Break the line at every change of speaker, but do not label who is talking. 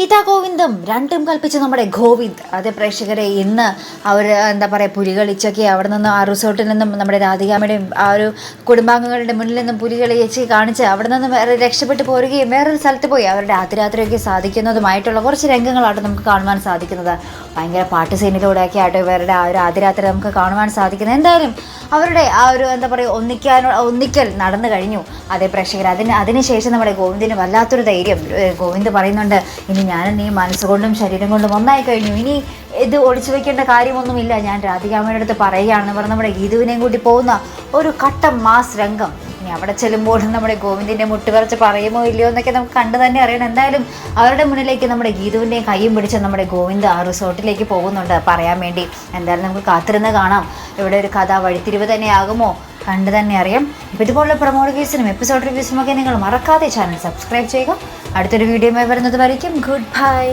ഗീതാ ഗോവിന്ദം രണ്ടും കൽപ്പിച്ച് നമ്മുടെ ഗോവിന്ദ്. അത് പ്രേക്ഷകരെ ഇന്ന് അവർ എന്താ പറയുക പുലികളിച്ചൊക്കെ അവിടെ നിന്ന് ആ റിസോർട്ടിൽ നിന്നും നമ്മുടെ രാധികാമ്മയുടെയും ആ ഒരു കുടുംബാംഗങ്ങളുടെ മുന്നിൽ നിന്നും പുലികളിച്ച് കാണിച്ച് അവിടെ നിന്ന് വേറെ രക്ഷപ്പെട്ടു പോരുകയും വേറൊരു സ്ഥലത്ത് പോയി അവരുടെ ആദ്യരാത്രിയൊക്കെ സാധിക്കുന്നതുമായിട്ടുള്ള കുറച്ച് രംഗങ്ങളാണ് നമുക്ക് കാണുവാൻ സാധിക്കുന്നത്. ഭയങ്കര പാട്ട് സീനിലൂടെയൊക്കെ ആയിട്ട് ഇവരുടെ ആ ഒരു ആദ്യരാത്രി നമുക്ക് കാണുവാൻ സാധിക്കുന്നത്. എന്തായാലും അവരുടെ ആ ഒരു എന്താ പറയുക ഒന്നിക്കൽ നടന്നു കഴിഞ്ഞു. അതേ പ്രേക്ഷകർ അതിനുശേഷം നമ്മുടെ ഗോവിന്ദിന് വല്ലാത്തൊരു ധൈര്യം. ഗോവിന്ദ് പറയുന്നുണ്ട്, ഇനി ഞാനും നീ മനസ്സുകൊണ്ടും ശരീരം കൊണ്ടും ഒന്നായി കഴിഞ്ഞു, ഇനി ഇത് ഒളിച്ചു വെക്കേണ്ട കാര്യമൊന്നുമില്ല, ഞാൻ രാധികാമ്മയുടെ അടുത്ത് പറയുകയാണെന്ന് പറഞ്ഞ് നമ്മുടെ ഗീതുവിനെയും കൂട്ടി പോകുന്ന ഒരു കട്ടം മാസ് രംഗം. ഇനി അവിടെ ചെല്ലുമ്പോൾ നമ്മുടെ ഗോവിന്ദിൻ്റെ മുട്ടുപറച്ച് പറയുമോ ഇല്ലയോ എന്നൊക്കെ നമുക്ക് കണ്ടു തന്നെ അറിയണം. എന്തായാലും അവരുടെ മുന്നിലേക്ക് നമ്മുടെ ഗീതുവിൻ്റെയും കയ്യും പിടിച്ച് നമ്മുടെ ഗോവിന്ദ് ആ റിസോർട്ടിലേക്ക് പോകുന്നുണ്ട് പറയാൻ വേണ്ടി. എന്തായാലും നമുക്ക് കാത്തിരുന്ന് കാണാം ഇവിടെ ഒരു കഥ വഴിത്തിരിവ് തന്നെയാകുമോ, കണ്ടു തന്നെ അറിയാം. ഇപ്പോൾ ഇതുപോലുള്ള പ്രൊമോ റിവ്യൂസിനും എപ്പിസോഡ് റിവ്യൂസിനും ഒക്കെ നിങ്ങൾ മറക്കാതെ ചാനൽ സബ്സ്ക്രൈബ് ചെയ്യുക. അടുത്തൊരു വീഡിയോയുമായി വരുന്നത് വരയ്ക്കും ഗുഡ് ബൈ.